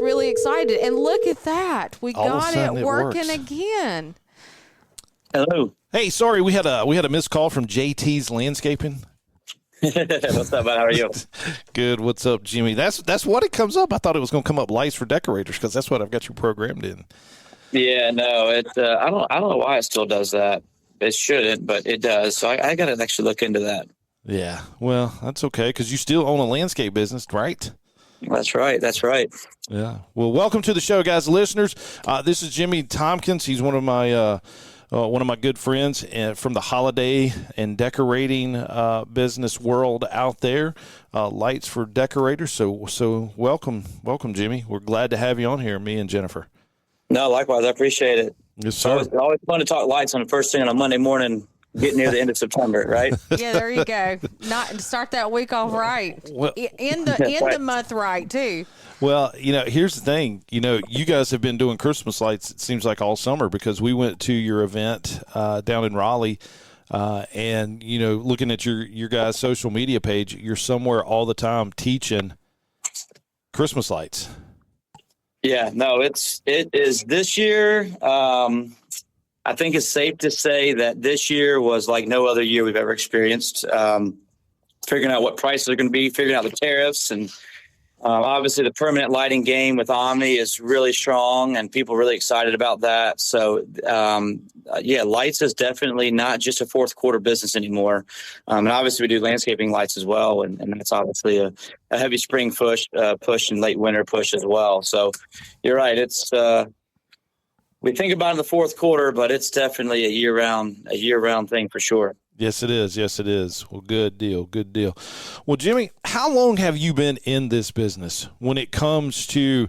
really excited. And look at that. We All of a got sudden it it working works. again. Hello. Hey, sorry, we had a missed call from JT's Landscaping. What's up, man? How are you? Good. What's up, Jimmy? That's what it comes up. I thought it was going to come up lights for decorators because that's what I've got you programmed in. Yeah, no, I don't know why it still does that. It shouldn't, but it does. So I got to actually look into that. Yeah. Well, that's okay because you still own a landscape business, right? That's right. That's right. Yeah. Well, welcome to the show, guys, listeners. This is Jimmy Tompkins. He's one of my good friends from the holiday and decorating business world out there. Lights for decorators. So welcome, Jimmy. We're glad to have you on here, me and Jennifer. No, likewise. I appreciate it. Yes, sir. It's always fun to talk lights on the first thing on a Monday morning, getting near the end of September, right? Yeah, there you go. Not start that week off right. Well, In the month right too. Well, here's the thing. You guys have been doing Christmas lights, it seems like all summer, because we went to your event down in Raleigh, and, looking at your guys' social media page, you're somewhere all the time teaching Christmas lights. Yeah, no, it is this year. I think it's safe to say that this year was like no other year we've ever experienced. Figuring out what prices are going to be, figuring out the tariffs, and obviously the permanent lighting game with Omni is really strong, and people are really excited about that. So, lights is definitely not just a fourth quarter business anymore. And obviously we do landscaping lights as well, and that's obviously a heavy spring push and late winter push as well. So you're right. It's we think about it in the fourth quarter, but it's definitely a year round thing for sure. Yes, it is. Yes, it is. Well, good deal. Good deal. Well, Jimmy, how long have you been in this business when it comes to,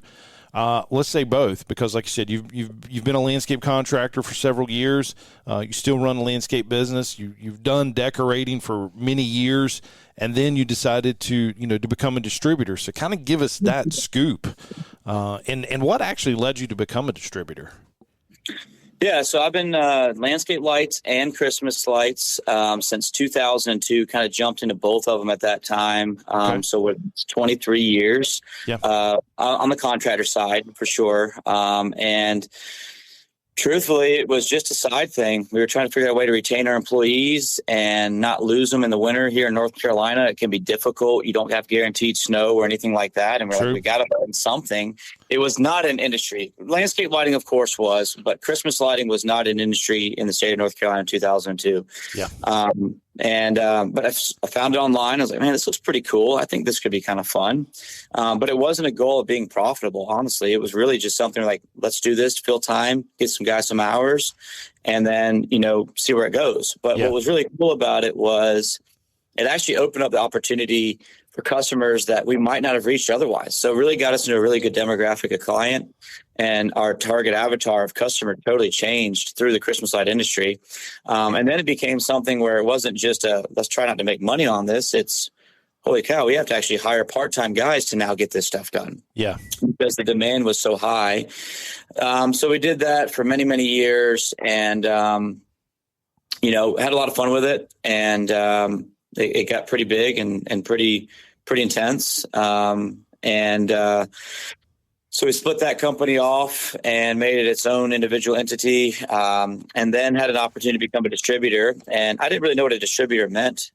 let's say both? Because, like you said, you've been a landscape contractor for several years. You still run a landscape business. You've done decorating for many years, and then you decided to become a distributor. So, kind of give us that scoop, and what actually led you to become a distributor. Yeah, so I've been landscape lights and Christmas lights since 2002, kind of jumped into both of them at that time. Okay. So it's 23 years on the contractor side for sure. And truthfully, it was just a side thing. We were trying to figure out a way to retain our employees and not lose them in the winter here in North Carolina. It can be difficult. You don't have guaranteed snow or anything like that. And we're like, we got to learn something. It was not an industry. Landscape lighting, of course, was, but Christmas lighting was not an industry in the state of North Carolina in 2002. Yeah. But I found it online. I was like, man, this looks pretty cool. I think this could be kind of fun. But it wasn't a goal of being profitable. Honestly, it was really just something like, let's do this, fill time, get some guys some hours, and then, see where it goes. But what was really cool about it was it actually opened up the opportunity for customers that we might not have reached otherwise. So it really got us into a really good demographic of client, and our target avatar of customer totally changed through the Christmas light industry. And then it became something where it wasn't just let's try not to make money on this. It's, holy cow, we have to actually hire part-time guys to now get this stuff done. Yeah. Because the demand was so high. So we did that for many, many years, and, had a lot of fun with it. And it got pretty big and pretty intense. So we split that company off and made it its own individual entity, and then had an opportunity to become a distributor. And I didn't really know what a distributor meant.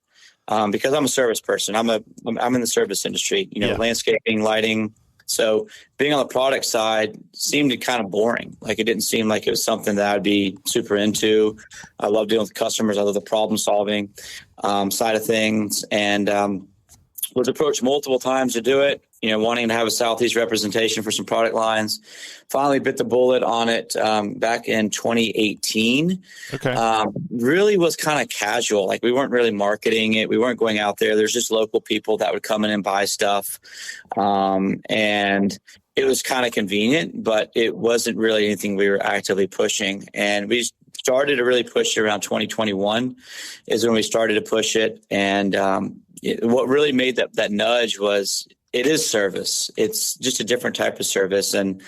Because I'm a service person. I'm in the service industry, landscaping, lighting. So being on the product side seemed kind of boring. Like, it didn't seem like it was something that I'd be super into. I love dealing with customers. I love the problem solving side of things, and was approached multiple times to do it, wanting to have a Southeast representation for some product lines. Finally bit the bullet on it back in 2018. Okay. Really was kind of casual. Like, we weren't really marketing it. We weren't going out there. There's just local people that would come in and buy stuff. And it was kind of convenient, but it wasn't really anything we were actively pushing. And we started to really push it around 2021 is when we started to push it. And what really made that nudge was, it is service. It's just a different type of service. And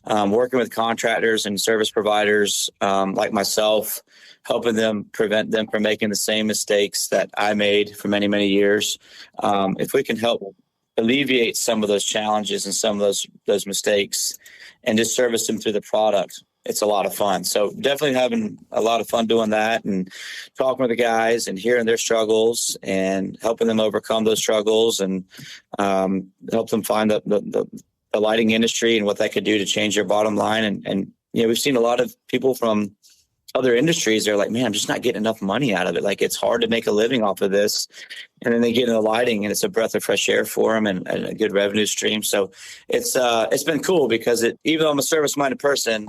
working with contractors and service providers like myself, helping them prevent them from making the same mistakes that I made for many, many years. If we can help alleviate some of those challenges and some of those mistakes and just service them through the product, it's a lot of fun. So definitely having a lot of fun doing that and talking with the guys and hearing their struggles and helping them overcome those struggles and help them find the lighting industry and what that could do to change their bottom line. And we've seen a lot of people from other industries. They're like, man, I'm just not getting enough money out of it. Like, it's hard to make a living off of this. And then they get into lighting and it's a breath of fresh air for them and a good revenue stream. So it's been cool because even though I'm a service-minded person,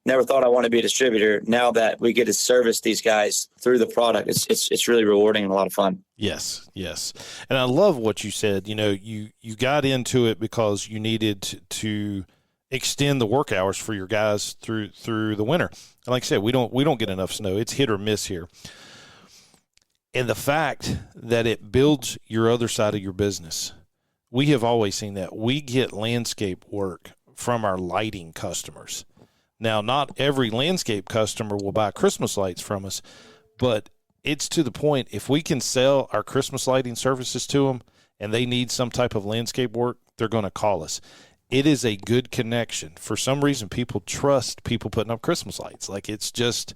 never thought I want to be a distributor. Now that we get to service these guys through the product, it's really rewarding and a lot of fun. Yes. And I love what you said. You got into it because you needed to extend the work hours for your guys through the winter. And like I said, we don't get enough snow. It's hit or miss here. And the fact that it builds your other side of your business, we have always seen that. We get landscape work from our lighting customers. Now, not every landscape customer will buy Christmas lights from us, but it's to the point, if we can sell our Christmas lighting services to them and they need some type of landscape work, they're going to call us. It is a good connection. For some reason, people trust people putting up Christmas lights. Like, it's just,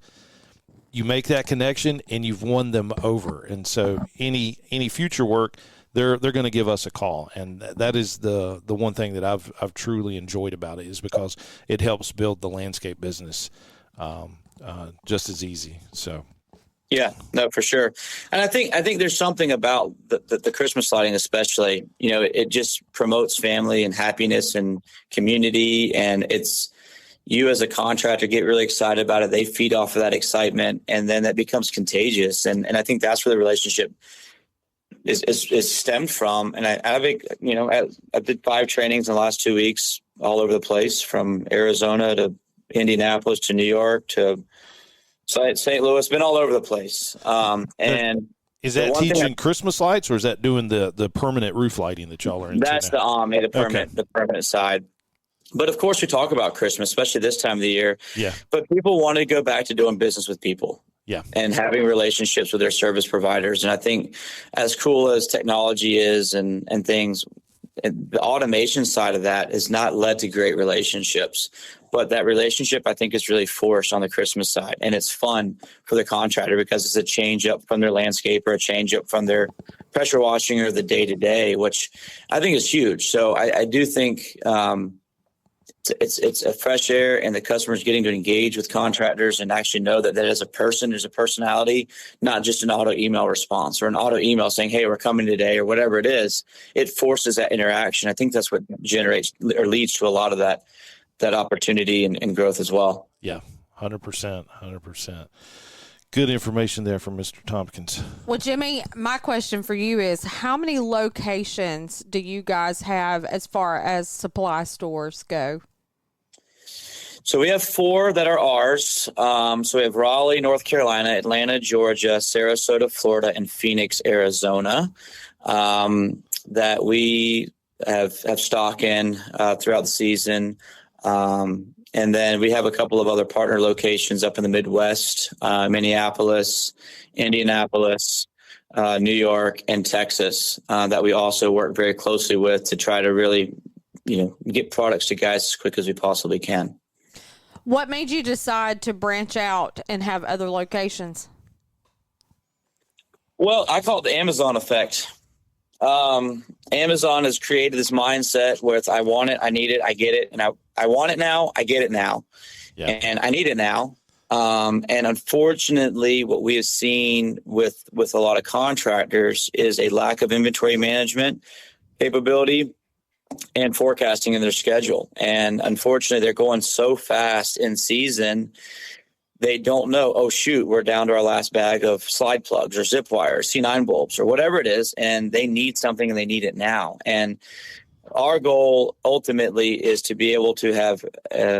you make that connection and you've won them over. And so any future work, they're going to give us a call. And that is the one thing that I've truly enjoyed about it, is because it helps build the landscape business just as easy. So. Yeah, no, for sure. And I think there's something about the Christmas lighting, especially, it just promotes family and happiness and community. And it's, you as a contractor get really excited about it. They feed off of that excitement, and then that becomes contagious. And I think that's where the relationship is stemmed from. And I did 5 trainings in the last 2 weeks all over the place, from Arizona to Indianapolis to New York to St. Louis, been all over the place. And is that teaching Christmas lights, or is that doing the permanent roof lighting that y'all are into? That's the Omni, the permanent side. But of course we talk about Christmas, especially this time of the year. Yeah. But people want to go back to doing business with people. Yeah. And having relationships with their service providers. And I think, as cool as technology is and things, the automation side of that has not led to great relationships. But that relationship, I think, is really forced on the Christmas side. And it's fun for the contractor because it's a change up from their landscape or a change up from their pressure washing or the day-to-day, which I think is huge. So I do think it's a fresh air, and the customer's getting to engage with contractors and actually know that as a person, there's a personality, not just an auto email response or an auto email saying, hey, we're coming today, or whatever it is. It forces that interaction. I think that's what generates or leads to a lot of that opportunity and growth as well. Yeah, 100%. Good information there from Mr. Tompkins. Well, Jimmy, my question for you is, how many locations do you guys have as far as supply stores go? So we have 4 that are ours. So we have Raleigh, North Carolina, Atlanta, Georgia, Sarasota, Florida, and Phoenix, Arizona, that we have stock in throughout the season. And then we have a couple of other partner locations up in the Midwest, Minneapolis, Indianapolis, New York, and Texas, that we also work very closely with to try to really, get products to guys as quick as we possibly can. What made you decide to branch out and have other locations? Well, I call it the Amazon effect. Amazon has created this mindset where it's, I want it, I need it, I get it, and I want it now, I get it now, and I need it now. And unfortunately, what we have seen with a lot of contractors is a lack of inventory management capability and forecasting in their schedule. And unfortunately, they're going so fast in season, they don't know, oh, shoot, we're down to our last bag of slide plugs or zip wires, C9 bulbs or whatever it is, and they need something and they need it now. And our goal ultimately is to be able to have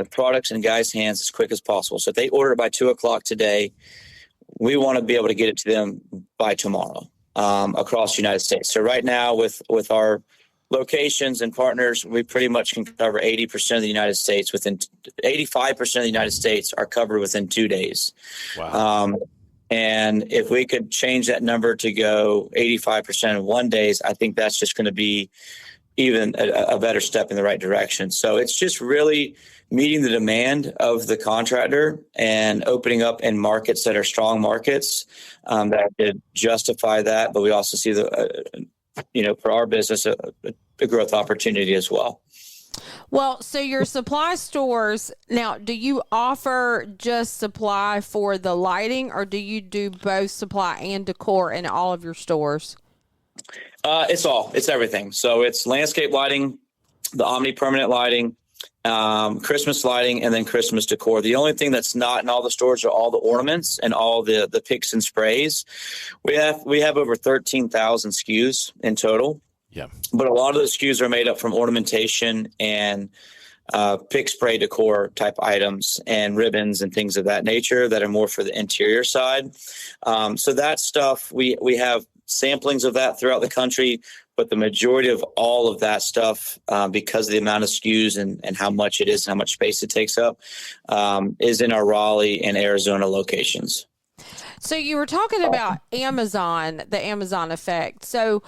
products in guys' hands as quick as possible. So if they order it by 2:00 today, we want to be able to get it to them by tomorrow across the United States. So right now with our locations and partners, we pretty much can cover 80% of the United States 85% of the United States are covered within 2 days. Wow. And if we could change that number to go 85% in 1 day, I think that's just going to be even a better step in the right direction. So it's just really meeting the demand of the contractor and opening up in markets that are strong markets that could justify that. But we also see for our business, a growth opportunity as well. Well, so your supply stores now, do you offer just supply for the lighting, or do you do both supply and decor in all of your stores? It's everything. So it's landscape lighting, the Omni permanent lighting, Christmas lighting, and then Christmas decor. The only thing that's not in all the stores are all the ornaments and all the picks and sprays. We have over 13,000 SKUs in total. Yeah. But a lot of those SKUs are made up from ornamentation and pick, spray, decor type items and ribbons and things of that nature that are more for the interior side. So that stuff, we have samplings of that throughout the country, but the majority of all of that stuff, because of the amount of SKUs and how much it is and how much space it takes up, is in our Raleigh and Arizona locations. So you were talking about Amazon, the Amazon effect. So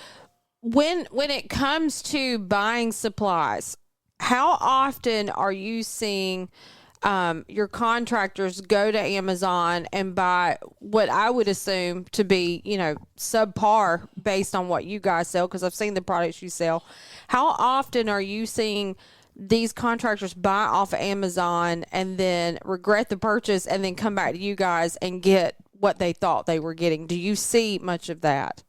when it comes to buying supplies, how often are you seeing your contractors go to Amazon and buy what I would assume to be, subpar based on what you guys sell? Because I've seen the products you sell. How often are you seeing these contractors buy off of Amazon and then regret the purchase and then come back to you guys and get what they thought they were getting? Do you see much of that?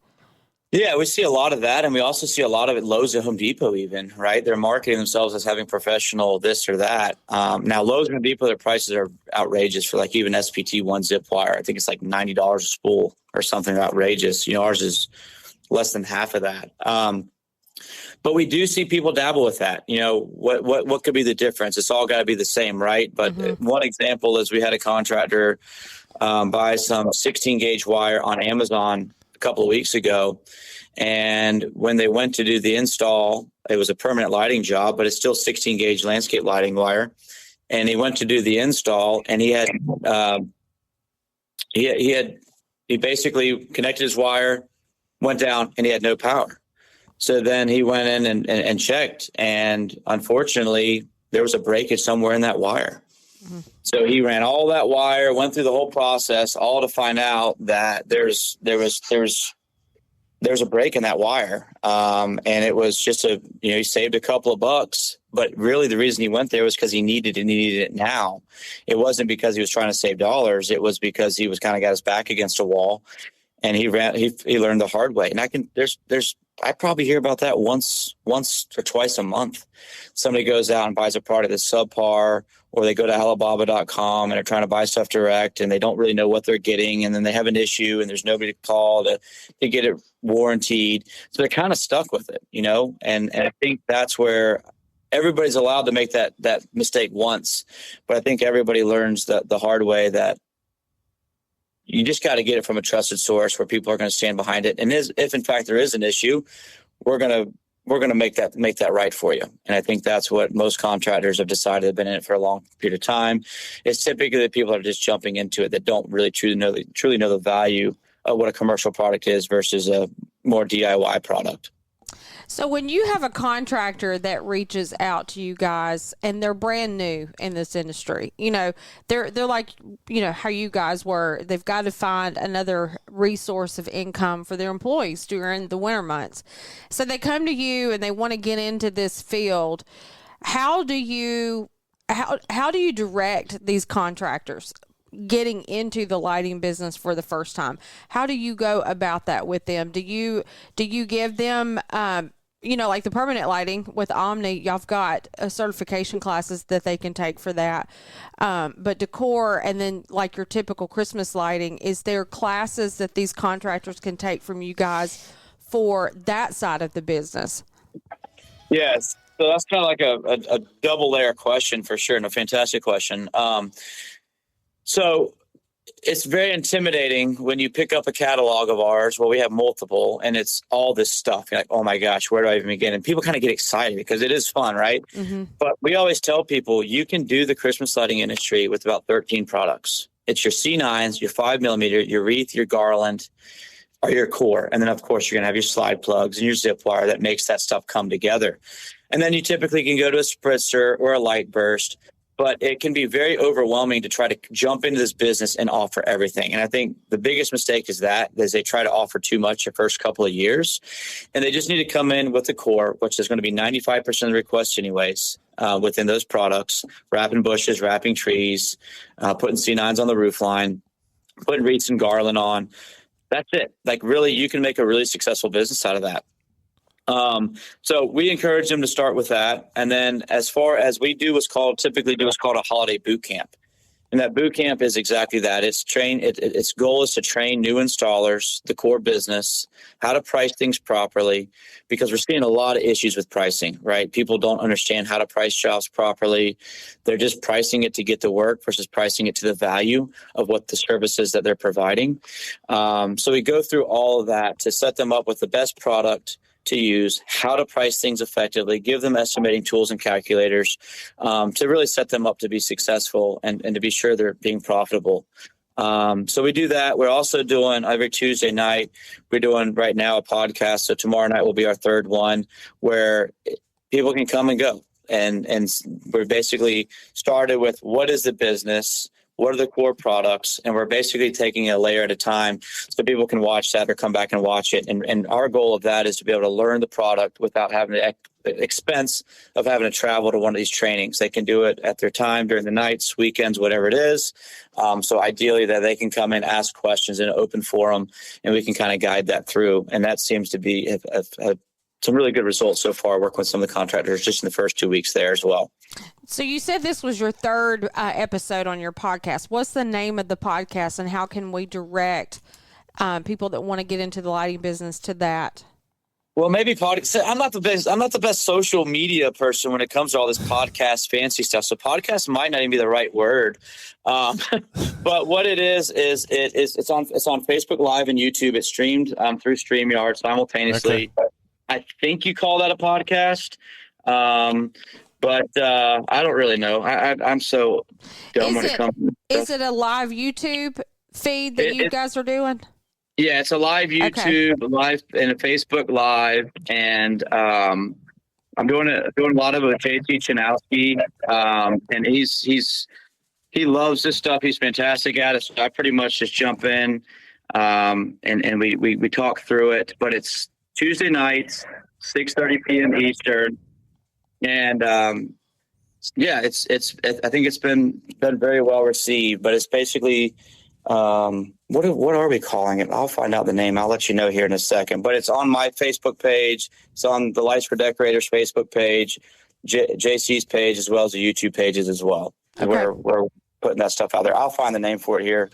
Yeah, we see a lot of that. And we also see a lot of it Lowe's and Home Depot even, right? They're marketing themselves as having professional this or that. Now, Lowe's and Home Depot, their prices are outrageous for like even SPT1 zip wire. I think it's like $90 a spool or something outrageous. Ours is less than half of that. But we do see people dabble with that. What could be the difference? It's all got to be the same, right? But one example is we had a contractor buy some 16 gauge wire on Amazon couple of weeks ago, and when they went to do the install, it was a permanent lighting job, but it's still 16 gauge landscape lighting wire. And he went to do the install, and he basically connected his wire, went down, and he had no power. So then he went in and checked, and unfortunately there was a breakage somewhere in that wire. So he ran all that wire, went through the whole process, all to find out that there's a break in that wire. And it was just he saved a couple of bucks, but really the reason he went there was because he needed it now. It wasn't because he was trying to save dollars. It was because he was kind of got his back against a wall, and he learned the hard way. And I probably hear about that once or twice a month. Somebody goes out and buys a product that's subpar, or they go to Alibaba.com and are trying to buy stuff direct, and they don't really know what they're getting. And then they have an issue and there's nobody to call to get it warranted. So they're kind of stuck with it, and I think that's where everybody's allowed to make that mistake once. But I think everybody learns the hard way that you just got to get it from a trusted source where people are going to stand behind it. And if in fact there is an issue, we're going to make that right for you. And I think that's what most contractors have decided. Have been in it for a long period of time. It's typically the people that are just jumping into it that don't really truly know the value of what a commercial product is versus a more DIY product. So when you have a contractor that reaches out to you guys and they're brand new in this industry, they're like, how you guys were, they've got to find another resource of income for their employees during the winter months. So they come to you and they want to get into this field. How do you direct these contractors getting into the lighting business for the first time? How do you go about that with them? Do you give them, like the permanent lighting with Omni, y'all have got certification classes that they can take for that. But decor and then like your typical Christmas lighting, is there classes that these contractors can take from you guys for that side of the business? Yes. So that's kind of like a double layer question for sure, and a fantastic question. So it's very intimidating when you pick up a catalog of ours. Well, we have multiple, and it's all this stuff. You're like, oh my gosh, where do I even begin? And people kind of get excited because it is fun, right? Mm-hmm. But we always tell people you can do the Christmas lighting industry with about 13 products. It's your C9s, your 5mm, your wreath, your garland, are your core. And then, of course, you're going to have your slide plugs and your zip wire that makes that stuff come together. And then you typically can go to a spritzer or a light burst, but it can be very overwhelming to try to jump into this business and offer everything. And I think the biggest mistake is they try to offer too much the first couple of years. And they just need to come in with the core, which is going to be 95% of the requests anyways, within those products, wrapping bushes, wrapping trees, putting C9s on the roof line, putting wreaths and garland on. That's it. Like, really, you can make a really successful business out of that. So we encourage them to start with that. And then as far as we typically do what's called a holiday boot camp. And that boot camp is exactly that. Its goal is to train new installers, the core business, how to price things properly, because we're seeing a lot of issues with pricing, right? People don't understand how to price jobs properly. They're just pricing it to get the work versus pricing it to the value of what the services that they're providing. So we go through all of that to set them up with the best product to use, how to price things effectively, give them estimating tools and calculators to really set them up to be successful and to be sure they're being profitable. So we do that. We're also doing every Tuesday night, we're doing right now a podcast. So tomorrow night will be our third one where people can come and go. And we're basically started with what is the business? What are the core products? And we're basically taking a layer at a time so people can watch that or come back and watch it. And our goal of that is to be able to learn the product without having the expense of having to travel to one of these trainings. They can do it at their time during the nights, weekends, whatever it is. So ideally that they can come in, ask questions in an open forum, and we can kind of guide that through. And that seems to be some really good results so far, working with some of the contractors just in the first 2 weeks there as well. So you said this was your third episode on your podcast. What's the name of the podcast, and how can we direct people that want to get into the lighting business to that? Well, maybe I'm not the best social media person when it comes to all this podcast fancy stuff. So podcast might not even be the right word. But what it is it's on Facebook Live and YouTube. It's streamed through StreamYard simultaneously. Okay. I think you call that a podcast. But I don't really know. I'm so dumb when it comes to stuff. Is it a live YouTube feed that you guys are doing? Yeah, it's a live YouTube, live and a Facebook Live, and I'm doing a lot of it with JT Chanowski, and he loves this stuff. He's fantastic at it. So I pretty much just jump in, and we talk through it. But it's Tuesday nights, 6:30 p.m. Eastern. And I think it's been very well received, but it's basically what are we calling it? I'll find out the name. I'll let you know here in a second. But it's on my Facebook page. It's on the Lights for Decorators Facebook page, JC's page, as well as the YouTube pages as well. Okay. We're putting that stuff out there. I'll find the name for it here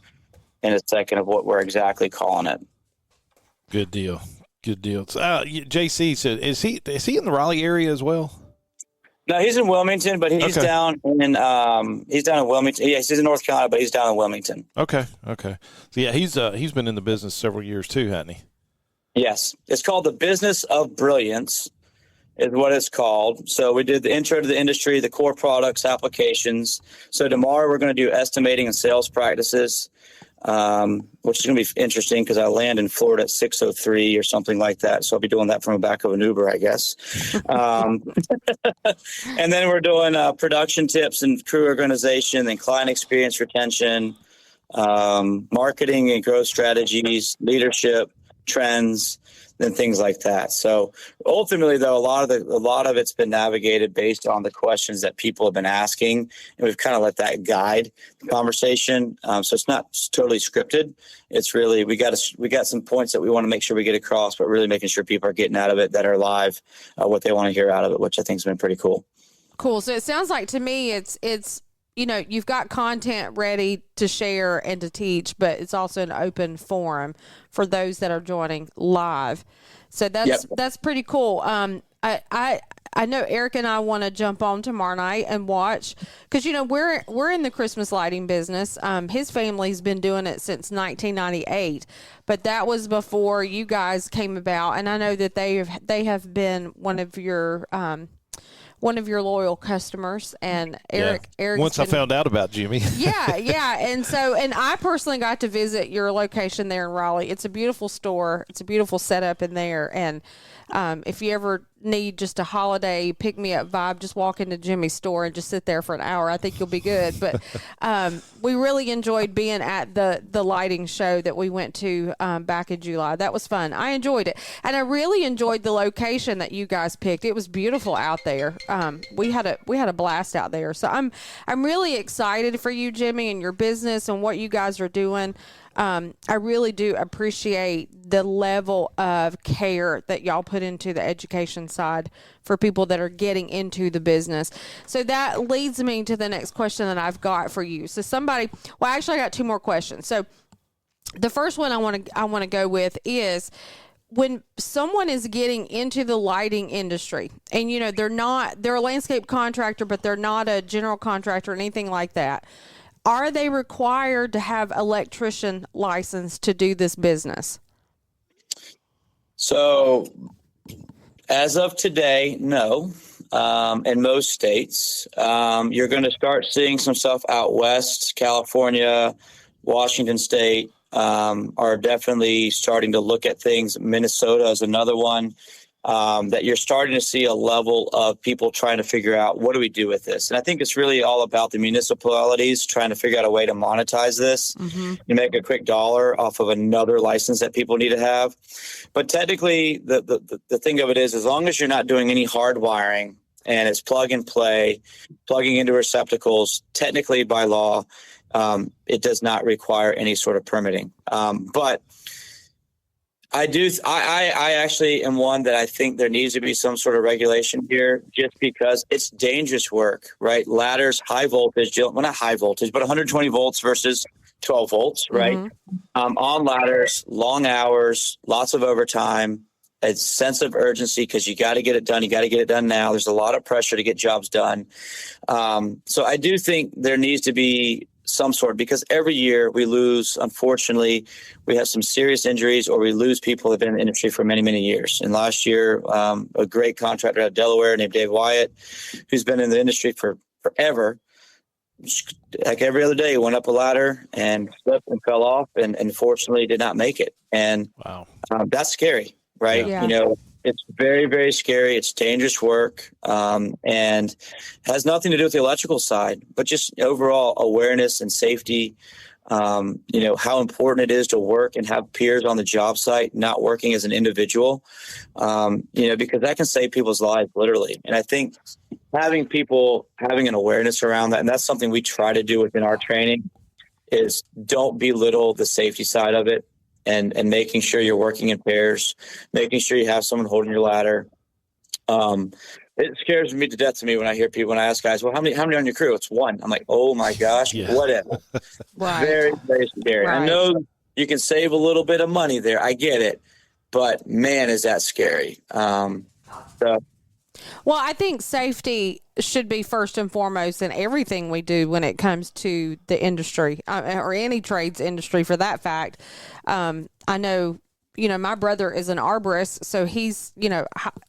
in a second of what we're exactly calling it. Good deal. Good deal. JC said, is he in the Raleigh area as well? No, he's in Wilmington, but he's down in Wilmington. Yeah, he's in North Carolina, but he's down in Wilmington. Okay. So yeah, he's been in the business several years too, hasn't he? Yes, it's called The Business of Brilliance, is what it's called. So we did the intro to the industry, the core products, applications. So tomorrow we're going to do estimating and sales practices, which is going to be interesting because I land in Florida at 6:03 or something like that. So I'll be doing that from the back of an Uber, I guess. And then we're doing production tips and crew organization and client experience retention, marketing and growth strategies, leadership, trends, and things like that. So ultimately, though, a lot of it's been navigated based on the questions that people have been asking, and we've kind of let that guide the conversation. So it's not totally scripted. It's really we got some points that we want to make sure we get across, but really making sure people are getting out of it that are live what they want to hear out of it, which I think has been pretty cool. Cool. So it sounds like to me it's you've got content ready to share and to teach, but it's also an open forum for those that are joining live. So that's pretty cool. I know Eric and I want to jump on tomorrow night and watch because, we're in the Christmas lighting business. His family's been doing it since 1998, but that was before you guys came about. And I know that they have been one of your one of your loyal customers, and Eric. Once I found out about Jimmy. Yeah. And I personally got to visit your location there in Raleigh. It's a beautiful store. It's a beautiful setup in there. And if you ever need just a holiday pick me up vibe, just walk into Jimmy's store and just sit there for an hour. I think you'll be good. But we really enjoyed being at the lighting show that we went to back in July. That was fun. I enjoyed it, and I really enjoyed the location that you guys picked. It was beautiful out there. We had a blast out there. So I'm really excited for you, Jimmy, and your business and what you guys are doing. I really do appreciate the level of care that y'all put into the education side for people that are getting into the business. So that leads me to the next question that I've got for you. So actually I got two more questions. So the first one I want to go with is, when someone is getting into the lighting industry and, they're a landscape contractor, but they're not a general contractor or anything like that, are they required to have electrician license to do this business? So as of today, no. In most states, you're going to start seeing some stuff out west. California, Washington State are definitely starting to look at things. Minnesota is another one. That you're starting to see a level of people trying to figure out, what do we do with this? And I think it's really all about the municipalities trying to figure out a way to monetize this. Mm-hmm. You make a quick dollar off of another license that people need to have. But technically, the thing of it is, as long as you're not doing any hard wiring and it's plug and play, plugging into receptacles, technically by law, it does not require any sort of permitting. But I actually am one that I think there needs to be some sort of regulation here, just because it's dangerous work, right? Ladders, high voltage, well, not high voltage, but 120 volts versus 12 volts, right? Mm-hmm. On ladders, long hours, lots of overtime, a sense of urgency because you got to get it done. You got to get it done now. There's a lot of pressure to get jobs done. So I do think there needs to be some sort, because every year we lose, unfortunately, we have some serious injuries, or we lose people who have been in the industry for many, many years. And last year, a great contractor out of Delaware named Dave Wyatt, who's been in the industry for forever, like every other day, went up a ladder and slipped and fell off, and unfortunately did not make it. And wow, that's scary, right? Yeah. It's very, very scary. It's dangerous work, and has nothing to do with the electrical side, but just overall awareness and safety. How important it is to work and have peers on the job site, not working as an individual, because that can save people's lives literally. And I think having an awareness around that, and that's something we try to do within our training, is don't belittle the safety side of it. And making sure you're working in pairs, making sure you have someone holding your ladder. It scares me to death when I ask guys, well, how many on your crew? It's one. I'm like, oh my gosh, whatever. Right. Very, very scary. Right. I know you can save a little bit of money there. I get it. But man, is that scary. Well, I think safety should be first and foremost in everything we do when it comes to the industry, or any trades industry for that fact. I know, my brother is an arborist, so he's,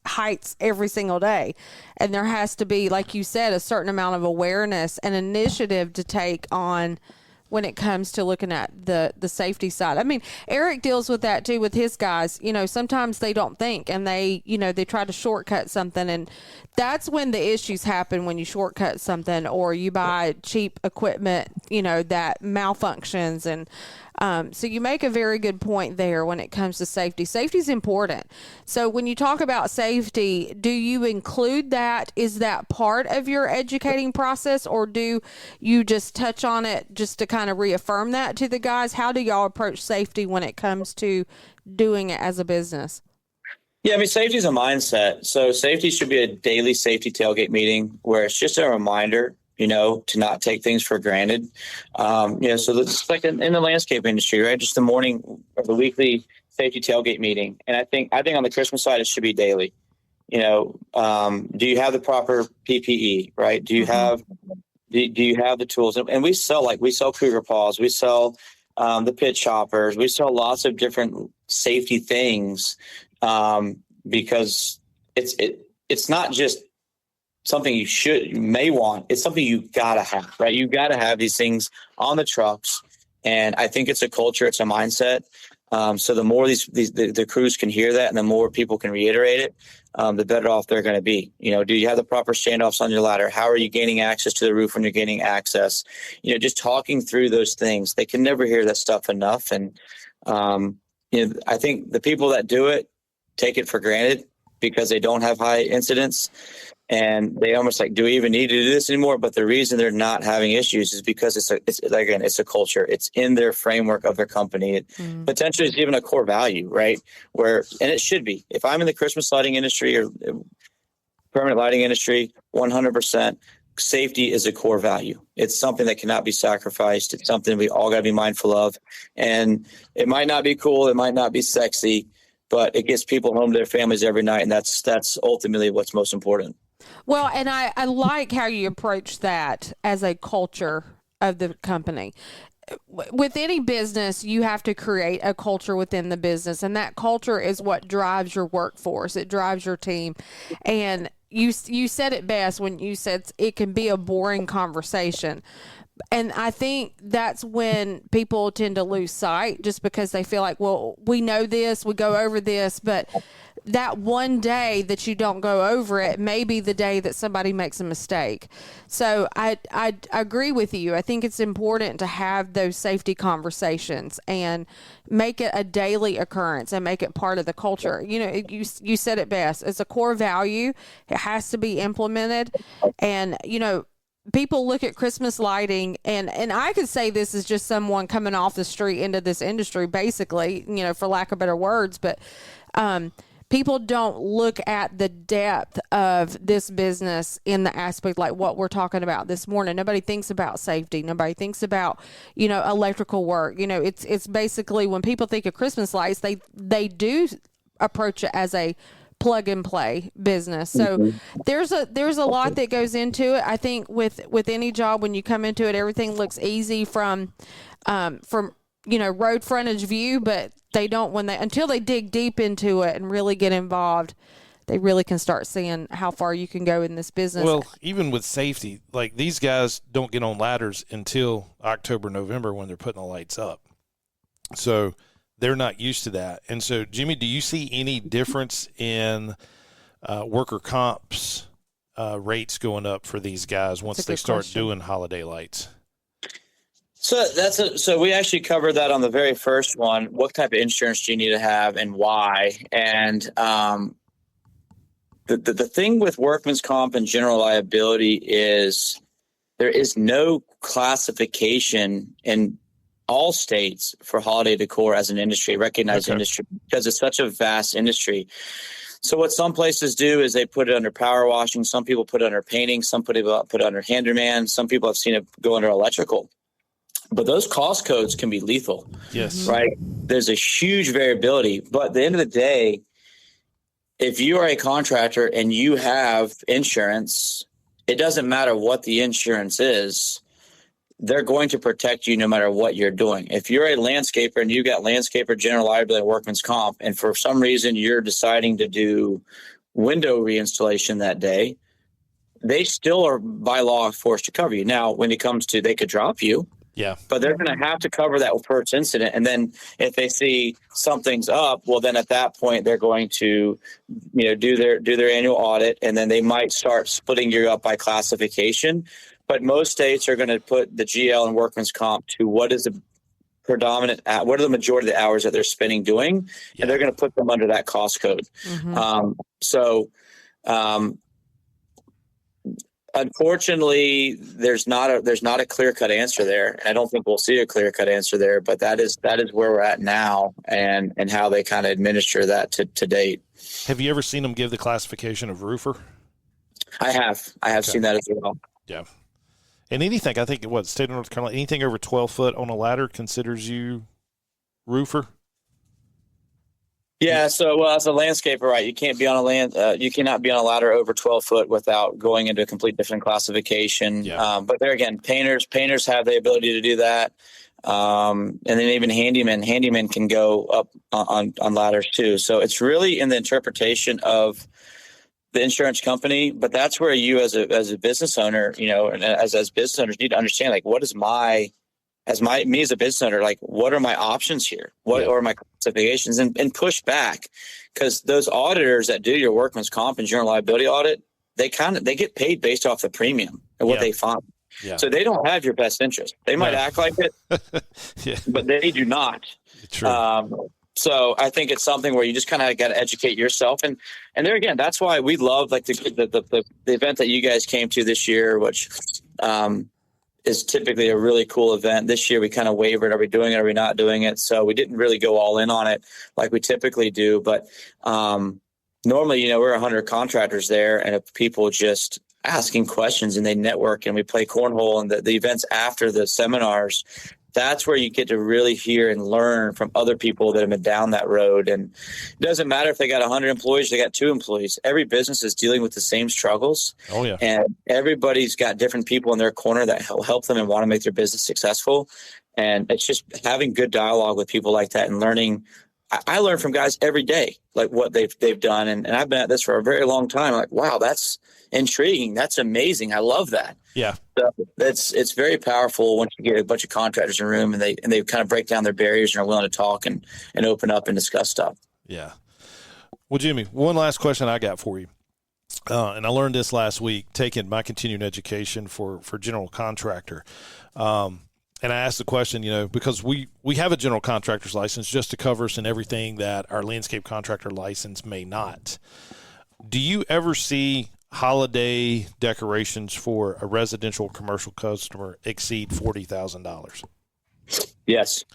heights every single day. And there has to be, like you said, a certain amount of awareness and initiative to take on when it comes to looking at the safety side. I mean, Eric deals with that too with his guys. Sometimes they don't think, and they try to shortcut something, and that's when the issues happen, when you shortcut something or you buy cheap equipment, that malfunctions. And so you make a very good point there when it comes to safety. Safety is important. So when you talk about safety, do you include that? Is that part of your educating process, or do you just touch on it just to kind of reaffirm that to the guys? How do y'all approach safety when it comes to doing it as a business? Yeah, I mean, safety is a mindset. So safety should be a daily safety tailgate meeting where it's just a reminder, to not take things for granted. So it's like in the landscape industry, right? Just the morning or the weekly safety tailgate meeting. And I think on the Christmas side, it should be daily. Do you have the proper PPE, right? Do you have the tools? And we sell Cougar Paws, we sell the pit choppers, we sell lots of different safety things, because it's not just something you may want. It's something you gotta have, right? You gotta have these things on the trucks. And I think it's a culture, it's a mindset. So the more the crews can hear that, and the more people can reiterate it, the better off they're going to be. Do you have the proper standoffs on your ladder? How are you gaining access to the roof when you're gaining access? Just talking through those things. They can never hear that stuff enough. And I think the people that do it take it for granted because they don't have high incidents. And they almost like, do we even need to do this anymore? But the reason they're not having issues is because it's a culture. It's in their framework of their company. It potentially is even a core value, right? And it should be. If I'm in the Christmas lighting industry or permanent lighting industry, 100%, safety is a core value. It's something that cannot be sacrificed. It's something we all got to be mindful of. And it might not be cool. It might not be sexy, but it gets people home to their families every night. And that's ultimately what's most important. Well, and I like how you approach that as a culture of the company. With any business, you have to create a culture within the business, and that culture is what drives your workforce. It drives your team. And you said it best when you said it can be a boring conversation. And I think that's when people tend to lose sight just because they feel like, well, we know this, we go over this, but that one day that you don't go over it may be the day that somebody makes a mistake. So I agree with you. I think it's important to have those safety conversations and make it a daily occurrence and make it part of the culture. You said it best. It's a core value. It has to be implemented. And, people look at Christmas lighting, and I could say this is just someone coming off the street into this industry, basically, for lack of better words, but people don't look at the depth of this business in the aspect like what we're talking about this morning. Nobody thinks about safety. Nobody thinks about, electrical work. It's basically when people think of Christmas lights, they do approach it as a plug and play business. So there's a lot that goes into it. I think with any job, when you come into it, everything looks easy from road frontage view, but they don't until they dig deep into it and really get involved, they really can start seeing how far you can go in this business. Well, even with safety, like these guys don't get on ladders until October, November when they're putting the lights up. So they're not used to that. And so, Jimmy, do you see any difference in worker comps rates going up for these guys once they start doing holiday lights? So we actually covered that on the very first one. What type of insurance do you need to have and why? And the thing with workman's comp and general liability is there is no classification in all states for holiday decor as an industry, recognized industry, because it's such a vast industry. So what some places do is they put it under power washing. Some people put it under painting. Some put it under handyman. Some people have seen it go under electrical. But those cost codes can be lethal. Yes. Right? There's a huge variability. But at the end of the day, if you are a contractor and you have insurance, it doesn't matter what the insurance is. They're going to protect you no matter what you're doing. If you're a landscaper and you got landscaper, general liability, workman's comp, and for some reason you're deciding to do window reinstallation that day, they still are by law forced to cover you. Now, when it comes to, they could drop you. Yeah. But they're going to have to cover that first incident. And then if they see something's up, well, then at that point, they're going to, do their annual audit. And then they might start splitting you up by classification. But most states are going to put the GL and workman's comp to what is the predominant, what are the majority of the hours that they're spending doing. Yeah. And they're going to put them under that cost code. Unfortunately, there's not a clear-cut answer there. And I don't think we'll see a clear-cut answer there, but that is where we're at now and how they kind of administer that to date. Have you ever seen them give the classification of roofer? I have seen that as well. Yeah. And anything, I think, state of North Carolina, anything over 12 foot on a ladder considers you roofer? Yeah, so as a landscaper, right, you can't be on you cannot be on a ladder over 12 foot without going into a complete different classification. Yeah. But there again, painters have the ability to do that. And then even handymen can go up on ladders too. So it's really in the interpretation of the insurance company, but that's where you as a business owner, and as business owners need to understand, like, what is me as a business owner, like, what are my options here? What are my classifications, and push back, because those auditors that do your workman's comp and general liability audit, they get paid based off the premium and what they find. Yeah. So they don't have your best interest. They might act like it, but they do not. True. So I think it's something where you just kind of got to educate yourself. And there again, that's why we love like the event that you guys came to this year, which is typically a really cool event. This year we kind of wavered. Are we doing it? Are we not doing it? So we didn't really go all in on it like we typically do. But normally, we're 100 contractors there, and if people just asking questions and they network and we play cornhole and the events after the seminars, that's where you get to really hear and learn from other people that have been down that road. And it doesn't matter if they got 100 employees, they got 2 employees. Every business is dealing with the same struggles. Oh, yeah. And everybody's got different people in their corner that help them and want to make their business successful. And it's just having good dialogue with people like that and learning. I learn from guys every day, like what they've done. And I've been at this for a very long time. I'm like, wow, that's intriguing. That's amazing. I love that. Yeah. So it's very powerful once you get a bunch of contractors in a room and they kind of break down their barriers and are willing to talk and open up and discuss stuff. Yeah. Well, Jimmy, one last question I got for you. And I learned this last week, taking my continuing education for general contractor. And I asked the question, because we have a general contractor's license just to cover us in everything that our landscape contractor license may not. Do you ever see holiday decorations for a residential or commercial customer exceed $40,000? Yes.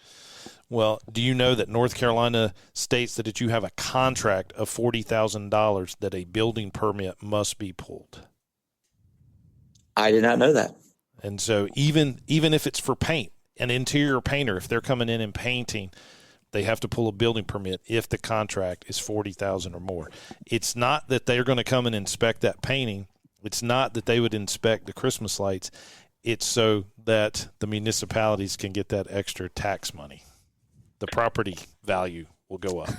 Well, do you know that North Carolina states that if you have a contract of $40,000 that a building permit must be pulled? I did not know that. And so even if it's for paint, an interior painter, if they're coming in and painting, they have to pull a building permit if the contract is $40,000 or more. It's not that they're going to come and inspect that painting. It's not that they would inspect the Christmas lights. It's so that the municipalities can get that extra tax money. The property value will go up.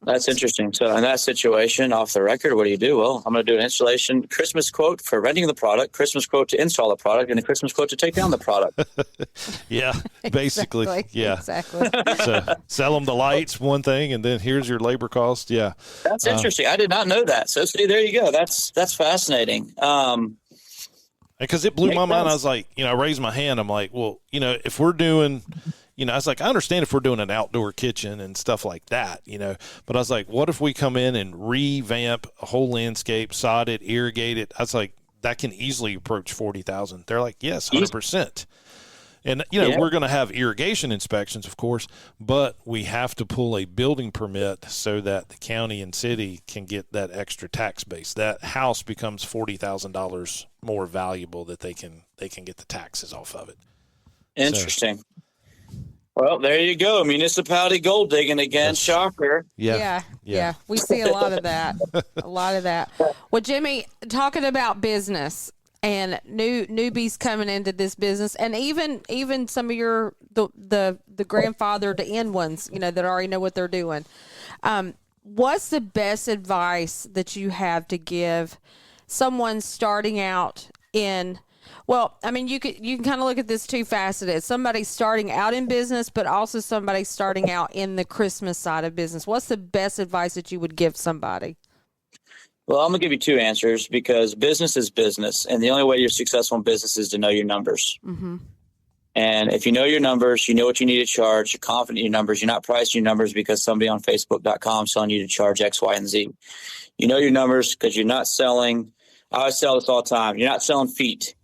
That's interesting. So in that situation, off the record, what do you do? Well, I'm going to do an installation Christmas quote for renting the product, Christmas quote to install the product, and a Christmas quote to take down the product. Yeah, basically. Exactly. Yeah. Exactly. So sell them the lights, one thing, and then here's your labor cost. Yeah. That's interesting. I did not know that. So see, there you go. That's fascinating. Because it blew my mind. I was like, I raised my hand. I'm like, well, if we're doing – I was like, I understand if we're doing an outdoor kitchen and stuff like that, but I was like, what if we come in and revamp a whole landscape, sod it, irrigate it? I was like, that can easily approach 40,000. They're like, yes, 100%. And, we're going to have irrigation inspections, of course, but we have to pull a building permit so that the county and city can get that extra tax base. That house becomes $40,000 more valuable that they can get the taxes off of it. Interesting. So, well, there you go. Municipality gold digging again. Shocker. Yeah. We see a lot of that. Well, Jimmy, talking about business and newbies coming into this business, and even some of your the grandfather to end ones, that already know what they're doing. What's the best advice that you have to give someone starting out in? Well, I mean, you can kind of look at this two-faceted. Somebody starting out in business, but also somebody starting out in the Christmas side of business. What's the best advice that you would give somebody? Well, I'm going to give you 2 answers, because business is business, and the only way you're successful in business is to know your numbers. Mm-hmm. And if you know your numbers, you know what you need to charge, you're confident in your numbers, you're not pricing your numbers because somebody on Facebook.com is telling you to charge X, Y, and Z. You know your numbers because you're not selling. I always sell this all the time. You're not selling feet.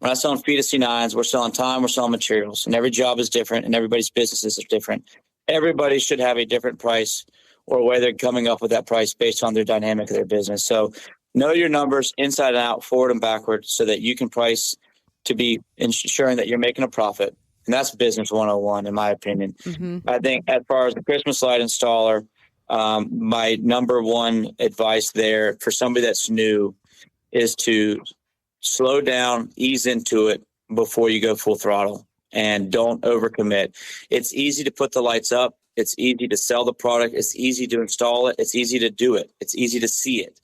We're not selling feet of C9s. We're selling time. We're selling materials. And every job is different, and everybody's businesses are different. Everybody should have a different price or way they're coming up with that price based on their dynamic of their business. So know your numbers inside and out, forward and backward, so that you can price to be ensuring that you're making a profit. And that's business 101, in my opinion. Mm-hmm. I think as far as the Christmas light installer, my number one advice there for somebody that's new is to slow down, ease into it before you go full throttle, and don't overcommit. It's easy to put the lights up. It's easy to sell the product. It's easy to install it. It's easy to do it. It's easy to see it.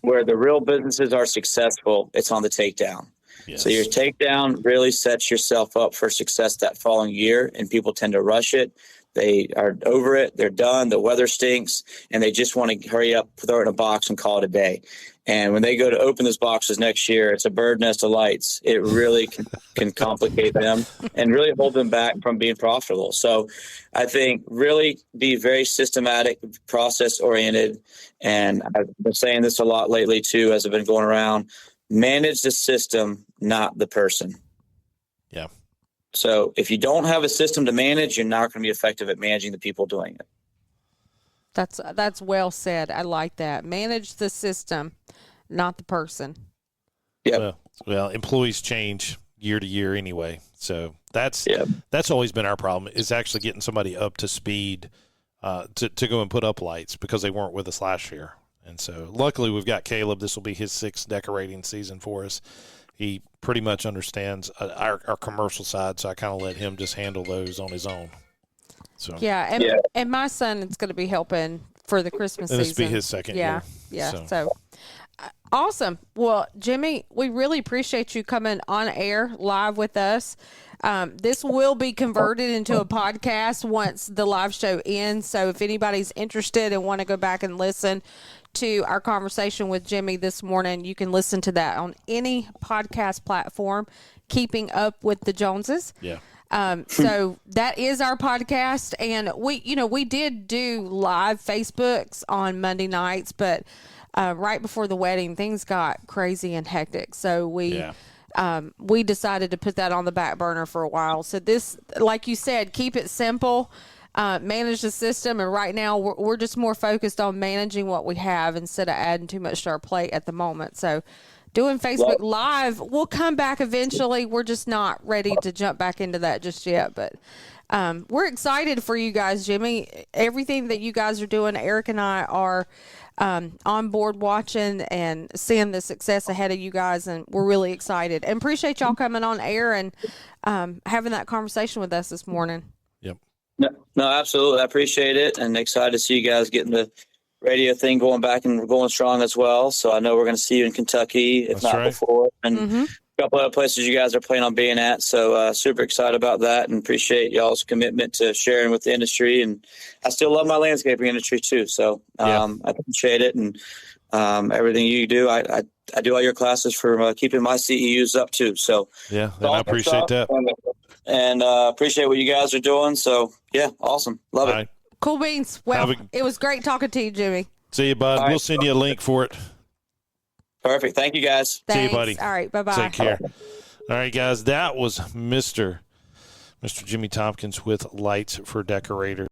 where the real businesses are successful, it's on the takedown. Yes. So your takedown really sets yourself up for success that following year, and people tend to rush it. They are over it. They're done. The weather stinks, and they just want to hurry up, throw it in a box, and call it a day. And when they go to open those boxes next year, it's a bird nest of lights. It really can complicate them and really hold them back from being profitable. So I think really be very systematic, process-oriented. And I've been saying this a lot lately, too, as I've been going around. Manage the system, not the person. Yeah. So if you don't have a system to manage, you're not going to be effective at managing the people doing it. That's well said. I like that. Manage the system, not the person. Yeah. Well, employees change year to year anyway. So that's always been our problem, is actually getting somebody up to speed to go and put up lights, because they weren't with us last year. And so luckily we've got Caleb. This will be his 6th decorating season for us. He pretty much understands our commercial side, so I kind of let him just handle those on his own. So and my son is going to be helping for the Christmas season. This will be his 2nd year. Yeah. So awesome. Well, Jimmy, we really appreciate you coming on air live with us. This will be converted into a podcast once the live show ends. So if anybody's interested and want to go back and listen to our conversation with Jimmy this morning, you can listen to that on any podcast platform, Keeping Up with the Joneses. Yeah. So that is our podcast. And we did do live Facebooks on Monday nights, but right before the wedding, things got crazy and hectic. So we decided to put that on the back burner for a while. So this, like you said, keep it simple, manage the system. And right now we're just more focused on managing what we have instead of adding too much to our plate at the moment. So doing Facebook Live, we'll come back eventually. We're just not ready to jump back into that just yet. But we're excited for you guys, Jimmy. Everything that you guys are doing, Eric and I are on board watching and seeing the success ahead of you guys. And we're really excited and appreciate y'all coming on air and having that conversation with us this morning. Yep. No, absolutely. I appreciate it, and excited to see you guys getting the radio thing going back and going strong as well. So I know we're going to see you in Kentucky, if not before, and a couple other places you guys are planning on being at. So super excited about that, and appreciate y'all's commitment to sharing with the industry. And I still love my landscaping industry too. So I appreciate it, and everything you do. I do all your classes for keeping my CEUs up too. So and I appreciate that. And appreciate what you guys are doing. So awesome. Love it. Cool beans. Well, it was great talking to you, Jimmy. See you, bud. We'll send you a link for it. Perfect. Thank you, guys. Thanks. See you, buddy. All right. Bye-bye. Take care. All right, guys. That was Mr. Jimmy Tompkins with Lights for Decorators.